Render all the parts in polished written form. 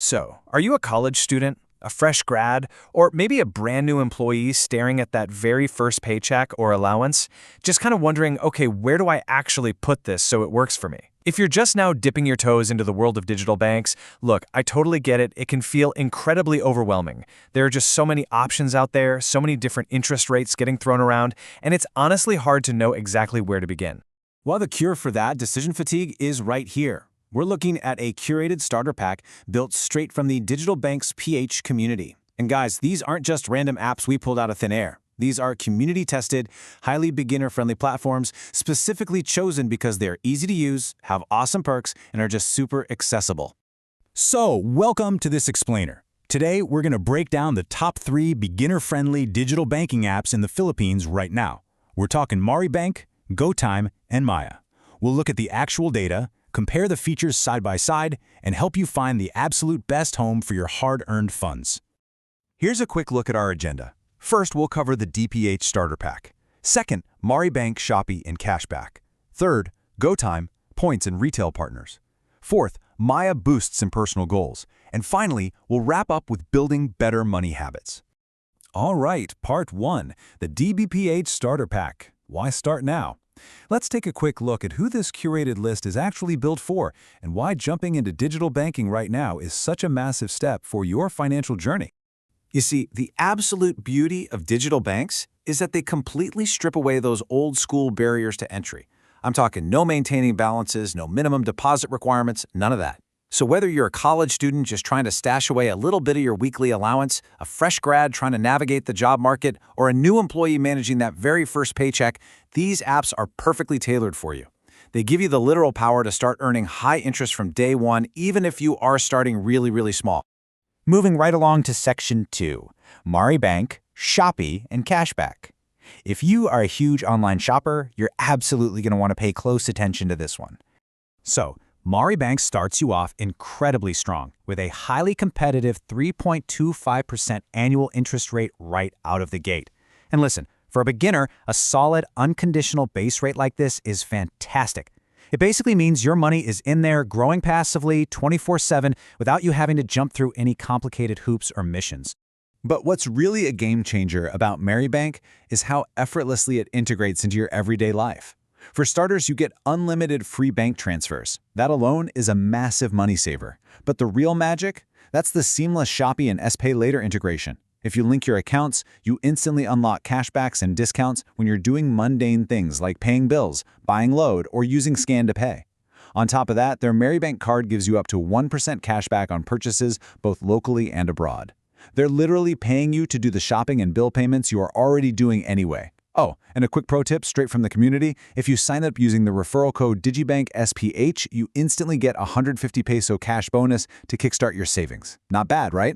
So, are you a college student, a fresh grad, or maybe a brand new employee staring at that very first paycheck or allowance, just kind of wondering, okay, where do I actually put this so it works for me? If you're just now dipping your toes into the world of digital banks, look, I totally get it. It can feel incredibly overwhelming. There are just so many options out there, so many different interest rates getting thrown around, and it's honestly hard to know exactly where to begin. Well, the cure for that decision fatigue is right here. We're looking at a curated starter pack built straight from the digital bank's PH community. And guys, these aren't just random apps we pulled out of thin air. These are community-tested, highly beginner-friendly platforms specifically chosen because they're easy to use, have awesome perks, and are just super accessible. So, welcome to this explainer. Today, we're going to break down the top 3 beginner-friendly digital banking apps in the Philippines right now. We're talking MariBank, GoTyme, and Maya. We'll look at the actual data, compare the features side by side, and help you find the absolute best home for your hard-earned funds. Here's a quick look at our agenda. First, we'll cover the DPH Starter Pack. Second, MariBank, Shopee, and Cashback. Third, GoTyme, Points and Retail Partners. Fourth, Maya Boosts and Personal Goals. And finally, we'll wrap up with building better money habits. All right, Part 1, the DBPH Starter Pack. Why start now? Let's take a quick look at who this curated list is actually built for and why jumping into digital banking right now is such a massive step for your financial journey. You see, the absolute beauty of digital banks is that they completely strip away those old-school barriers to entry. I'm talking no maintaining balances, no minimum deposit requirements, none of that. So whether you're a college student just trying to stash away a little bit of your weekly allowance, a fresh grad trying to navigate the job market, or a new employee managing that very first paycheck, these apps are perfectly tailored for you. They give you the literal power to start earning high interest from day one, even if you are starting really small. Moving right along to Section 2, MariBank, Shopee, and Cashback. If you are a huge online shopper, you're absolutely going to want to pay close attention to this one. So, MariBank starts you off incredibly strong with a highly competitive 3.25% annual interest rate right out of the gate. And listen, for a beginner, a solid, unconditional base rate like this is fantastic. It basically means your money is in there growing passively 24/7 without you having to jump through any complicated hoops or missions. But what's really a game changer about MariBank is how effortlessly it integrates into your everyday life. For starters, you get unlimited free bank transfers. That alone is a massive money saver. But the real magic? That's the seamless Shopee and SPayLater integration. If you link your accounts, you instantly unlock cashbacks and discounts when you're doing mundane things like paying bills, buying load, or using Scan to Pay. On top of that, their MariBank Card gives you up to 1% cashback on purchases both locally and abroad. They're literally paying you to do the shopping and bill payments you are already doing anyway. Oh, and a quick pro tip straight from the community, if you sign up using the referral code DigibankSPH, you instantly get a 150 peso cash bonus to kickstart your savings. Not bad, right?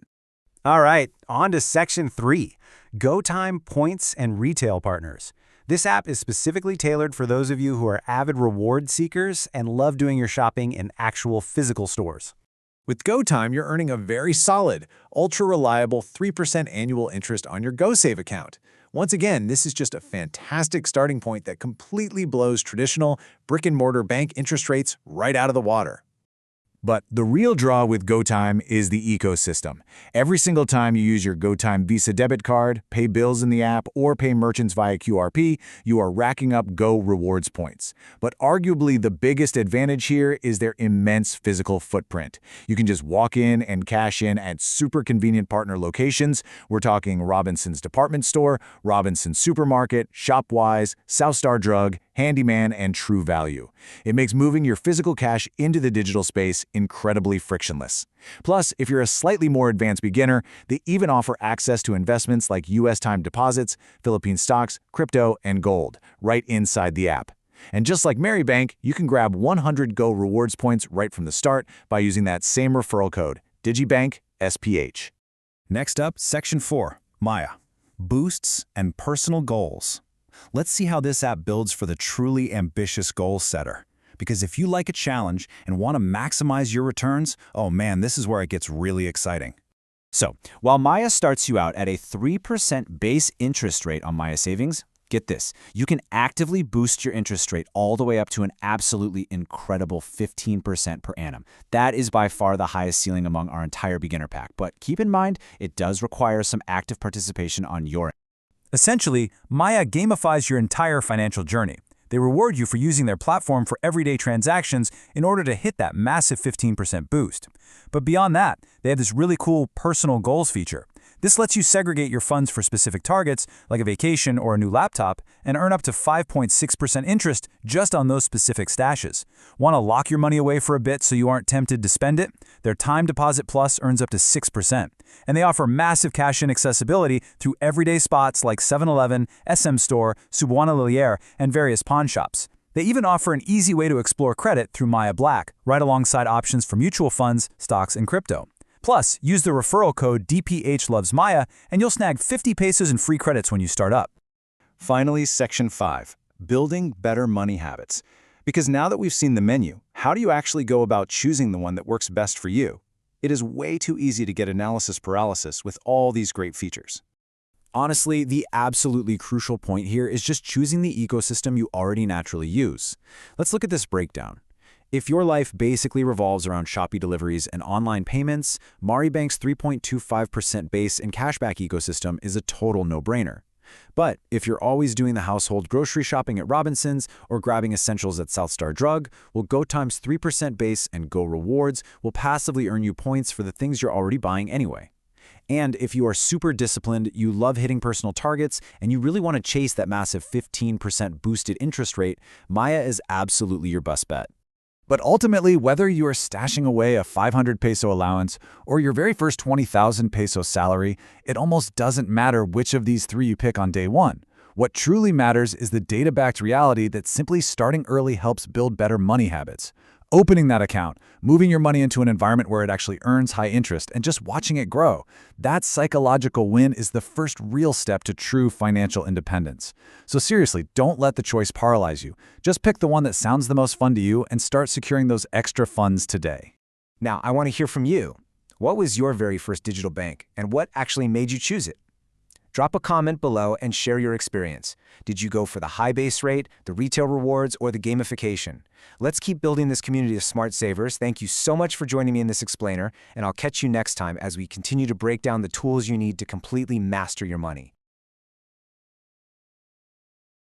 All right, on to Section 3, GoTyme, Points, and Retail Partners. This app is specifically tailored for those of you who are avid reward seekers and love doing your shopping in actual physical stores. With GoTyme, you're earning a very solid, ultra-reliable 3% annual interest on your GoSave account. Once again, this is just a fantastic starting point that completely blows traditional brick-and-mortar bank interest rates right out of the water. But the real draw with GoTyme is the ecosystem. Every single time you use your GoTyme Visa debit card, pay bills in the app, or pay merchants via QRP, you are racking up Go rewards points. But arguably the biggest advantage here is their immense physical footprint. You can just walk in and cash in at super convenient partner locations. We're talking Robinsons Department Store, Robinsons Supermarket, Shopwise, Southstar Drug, Handyman, and True Value. It makes moving your physical cash into the digital space incredibly frictionless. Plus, if you're a slightly more advanced beginner, they even offer access to investments like US time deposits, Philippine stocks, crypto, and gold right inside the app. And just like MariBank, you can grab 100 Go rewards points right from the start by using that same referral code, DigibankSPH. Next up, Section 4, Maya, Boosts and Personal Goals. Let's see how this app builds for the truly ambitious goal setter. Because if you like a challenge and want to maximize your returns, oh man, this is where it gets really exciting. So, while Maya starts you out at a 3% base interest rate on Maya savings, Get this, you can actively boost your interest rate all the way up to an absolutely incredible 15% per annum. That is by far the highest ceiling among our entire beginner pack, but keep in mind, it does require some active participation on your end. Essentially, Maya gamifies your entire financial journey. They reward you for using their platform for everyday transactions in order to hit that massive 15% boost. But beyond that, they have this really cool personal goals feature. This lets you segregate your funds for specific targets, like a vacation or a new laptop, and earn up to 5.6% interest just on those specific stashes. Want to lock your money away for a bit so you aren't tempted to spend it? Their Time Deposit Plus earns up to 6%. And they offer massive cash-in accessibility through everyday spots like 7-Eleven, SM Store, Subwana Liliere, and various pawn shops. They even offer an easy way to explore credit through Maya Black, right alongside options for mutual funds, stocks, and crypto. Plus, use the referral code DPHLovesMaya and you'll snag 50 pesos in free credits when you start up. Finally, Section 5, Building Better Money Habits. Because now that we've seen the menu, how do you actually go about choosing the one that works best for you? It is way too easy to get analysis paralysis with all these great features. Honestly, the absolutely crucial point here is just choosing the ecosystem you already naturally use. Let's look at this breakdown. If your life basically revolves around Shopee deliveries and online payments, MariBank's 3.25% base and cashback ecosystem is a total no-brainer. But if you're always doing the household grocery shopping at Robinsons or grabbing essentials at South Star Drug, well, GoTyme's 3% base and Go Rewards will passively earn you points for the things you're already buying anyway. And if you are super disciplined, you love hitting personal targets, and you really want to chase that massive 15% boosted interest rate, Maya is absolutely your best bet. But ultimately, whether you are stashing away a 500 peso allowance or your very first 20,000 peso salary, it almost doesn't matter which of these three you pick on day one. What truly matters is the data-backed reality that simply starting early helps build better money habits. Opening that account, moving your money into an environment where it actually earns high interest, and just watching it grow. That psychological win is the first real step to true financial independence. So seriously, don't let the choice paralyze you. Just pick the one that sounds the most fun to you and start securing those extra funds today. Now, I want to hear from you. What was your very first digital bank, and what actually made you choose it? Drop a comment below and share your experience. Did you go for the high base rate, the retail rewards, or the gamification? Let's keep building this community of smart savers. Thank you so much for joining me in this explainer, and I'll catch you next time as we continue to break down the tools you need to completely master your money.